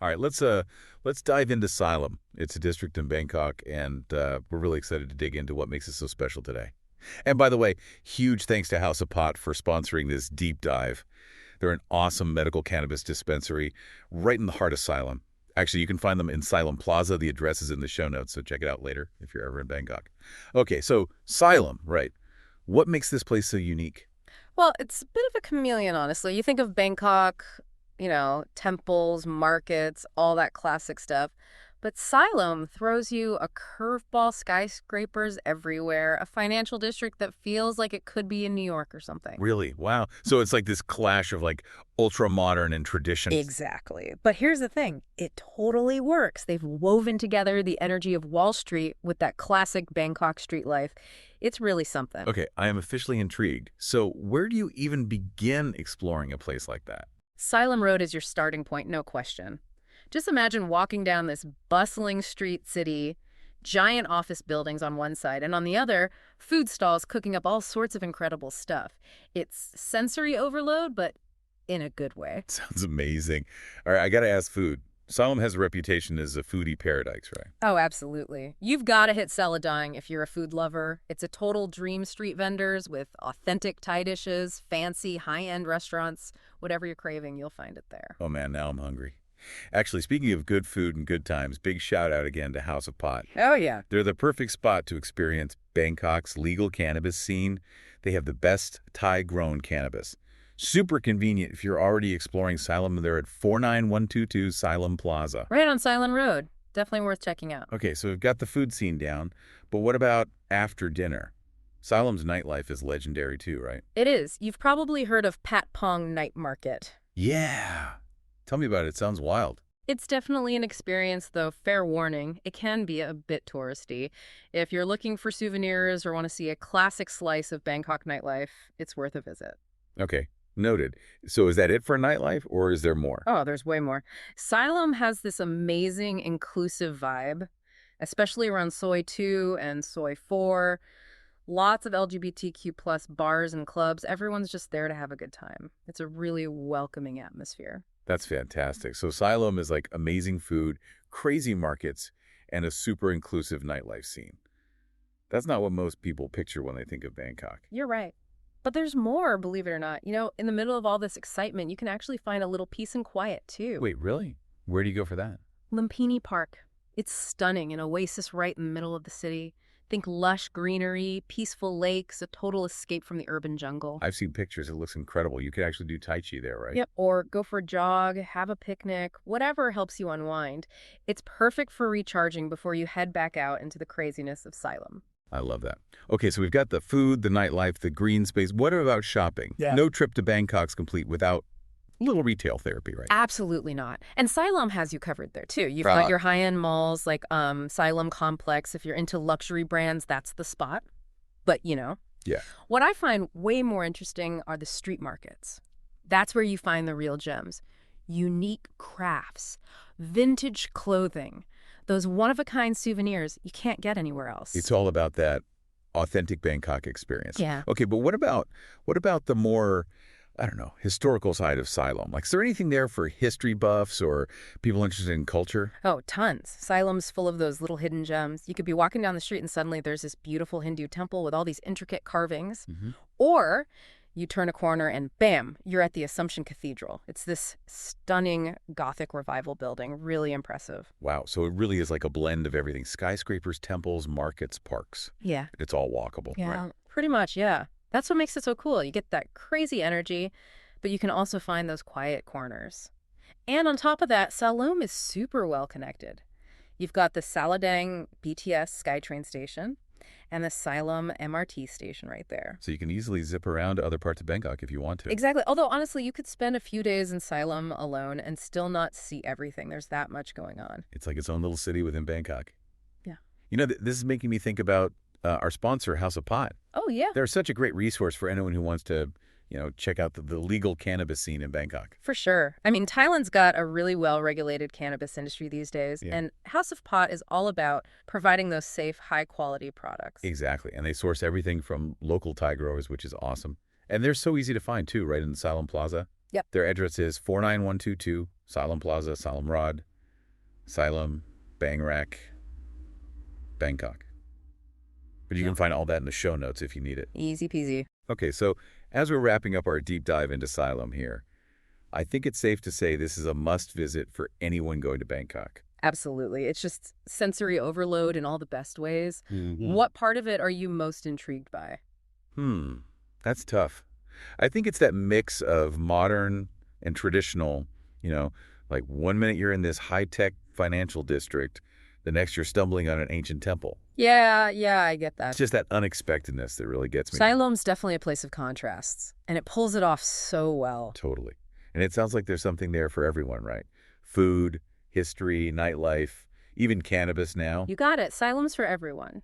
All right, let's dive into Si Lom. It's a district in Bangkok, and we're really excited to dig into what makes it so special today. And by the way, huge thanks to House of Pot for sponsoring this deep dive. They're an awesome medical cannabis dispensary right in the heart of Si Lom. Actually, you can find them in Si Lom Plaza. The address is in the show notes, so check it out later if you're ever in Bangkok. Okay, so Si Lom, right. What makes this place so unique? Well, it's a bit of a chameleon, honestly. You think of Bangkok, temples, markets, all that classic stuff. But Siloam throws you a curveball, skyscrapers everywhere, a financial district that feels like it could be in New York or something. Really? Wow. So it's like this clash of like ultra modern and tradition. Exactly. But here's the thing. It totally works. They've woven together the energy of Wall Street with that classic Bangkok street life. It's really something. Okay, I am officially intrigued. So where do you even begin exploring a place like that? Si Lom Road is your starting point, no question. Just imagine walking down this bustling street city, giant office buildings on one side, and on the other, food stalls cooking up all sorts of incredible stuff. It's sensory overload, but in a good way. Sounds amazing. All right, I got to ask food. Salem has a reputation as a foodie paradise, right? Oh, absolutely. You've got to hit Celadine if you're a food lover. It's a total dream street vendors with authentic Thai dishes, fancy high-end restaurants. Whatever you're craving, you'll find it there. Oh man, now I'm hungry. Actually, speaking of good food and good times, big shout out again to House of Pot. Oh, yeah. They're the perfect spot to experience Bangkok's legal cannabis scene. They have the best Thai-grown cannabis. Super convenient if you're already exploring Salem. They're at 49122 Salem Plaza. Right on Silent Road. Definitely worth checking out. Okay, so we've got the food scene down, but what about after dinner? Salem's nightlife is legendary too, right? It is. You've probably heard of Pat Pong Night Market. Yeah. Tell me about it. It sounds wild. It's definitely an experience, though, fair warning, it can be a bit touristy. If you're looking for souvenirs or want to see a classic slice of Bangkok nightlife, it's worth a visit. Okay, noted. So is that it for nightlife, or is there more? Oh, there's way more. Siloam has this amazing inclusive vibe, especially around Soy 2 and Soy 4. Lots of LGBTQ plus bars and clubs. Everyone's just there to have a good time. It's a really welcoming atmosphere. That's fantastic. So Siloam is like amazing food, crazy markets, and a super inclusive nightlife scene. That's not what most people picture when they think of Bangkok. You're right. But there's more, believe it or not. In the middle of all this excitement, you can actually find a little peace and quiet, too. Wait, really? Where do you go for that? Lumpini Park. It's stunning, an oasis right in the middle of the city. Think lush greenery, peaceful lakes, a total escape from the urban jungle. I've seen pictures. It looks incredible. You could actually do Tai Chi there, right? Yep, or go for a jog, have a picnic, whatever helps you unwind. It's perfect for recharging before you head back out into the craziness of Siloam. I love that. Okay, so we've got the food, the nightlife, the green space. What about shopping? Yeah. No trip to Bangkok's complete without a little retail therapy, right? Absolutely not. And Siloam has you covered there too. You've got your high-end malls like Siloam Complex. If you're into luxury brands, that's the spot. But, Yeah. what I find way more interesting are the street markets. That's where you find the real gems. Unique crafts, vintage clothing, those one-of-a-kind souvenirs you can't get anywhere else. It's all about that authentic Bangkok experience. Yeah. Okay, but what about the more, I don't know, historical side of Siloam? Like, is there anything there for history buffs or people interested in culture? Oh, tons. Siloam's full of those little hidden gems. You could be walking down the street and suddenly there's this beautiful Hindu temple with all these intricate carvings. Hmm. Or you turn a corner and bam, you're at the Assumption Cathedral. It's this stunning Gothic revival building, really impressive. Wow, so it really is like a blend of everything. Skyscrapers, temples, markets, parks. Yeah. It's all walkable, right? Pretty much, yeah. That's what makes it so cool. You get that crazy energy, but you can also find those quiet corners. And on top of that, Saloum is super well connected. You've got the Saladang BTS SkyTrain station and the Siloam MRT station right there. So you can easily zip around to other parts of Bangkok if you want to. Exactly. Although, honestly, you could spend a few days in Siloam alone and still not see everything. There's that much going on. It's like its own little city within Bangkok. Yeah. This is making me think about our sponsor, House of Pot. Oh, yeah. They're such a great resource for anyone who wants to, check out the legal cannabis scene in Bangkok. For sure. I mean, Thailand's got a really well-regulated cannabis industry these days, Yeah. and House of Pot is all about providing those safe, high-quality products. Exactly. And they source everything from local Thai growers, which is awesome. And they're so easy to find, too, right in the Salem Plaza. Yep. Their address is 49122 Si Lom Plaza, Si Lom Road, Si Lom, Bangkok, Bangkok. But you can find all that in the show notes if you need it. Easy peasy. Okay, so as we're wrapping up our deep dive into Si Lom here, I think it's safe to say this is a must-visit for anyone going to Bangkok. Absolutely. It's just sensory overload in all the best ways. Mm-hmm. What part of it are you most intrigued by? That's tough. I think it's that mix of modern and traditional, like 1 minute you're in this high-tech financial district, the next you're stumbling on an ancient temple. Yeah, I get It's that. just that unexpectedness that really gets me. Si Lom's definitely a place of contrasts, and it pulls it off so well. Totally. And it sounds like there's something there for everyone, right? Food, history, nightlife, even cannabis now. You got it. Si Lom's for everyone.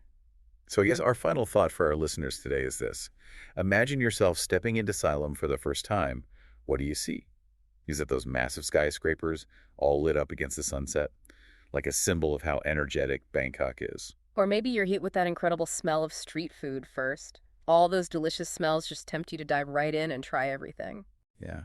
So I guess our final thought for our listeners today is this. Imagine yourself stepping into Si Lom for the first time. What do you see? Is it those massive skyscrapers all lit up against the sunset? Like a symbol of how energetic Bangkok is. Or maybe you're hit with that incredible smell of street food first. All those delicious smells just tempt you to dive right in and try everything. Yeah.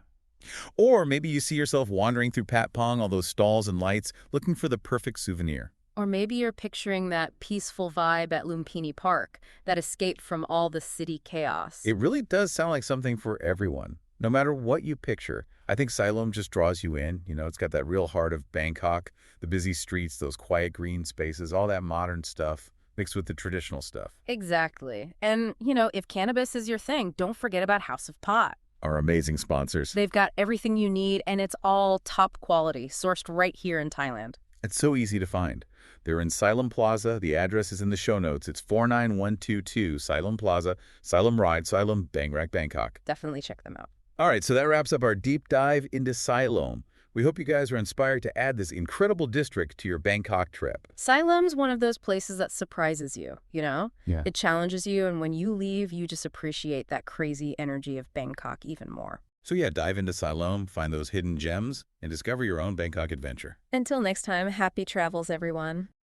Or maybe you see yourself wandering through Pat Pong, all those stalls and lights, looking for the perfect souvenir. Or maybe you're picturing that peaceful vibe at Lumpini Park, that escape from all the city chaos. It really does sound like something for everyone. No matter what you picture, I think Si Lom just draws you in. It's got that real heart of Bangkok, the busy streets, those quiet green spaces, all that modern stuff mixed with the traditional stuff. Exactly. And, if cannabis is your thing, don't forget about House of Pot. Our amazing sponsors. They've got everything you need, and it's all top quality, sourced right here in Thailand. It's so easy to find. They're in Si Lom Plaza. The address is in the show notes. It's 49122 Si Lom Plaza, Si Lom Ride, Si Lom, Bangkok, Bangkok. Definitely check them out. All right, so that wraps up our deep dive into Si Lom. We hope you guys are inspired to add this incredible district to your Bangkok trip. Si Lom's one of those places that surprises you, Yeah. It challenges you, and when you leave, you just appreciate that crazy energy of Bangkok even more. So yeah, dive into Si Lom, find those hidden gems, and discover your own Bangkok adventure. Until next time, happy travels, everyone.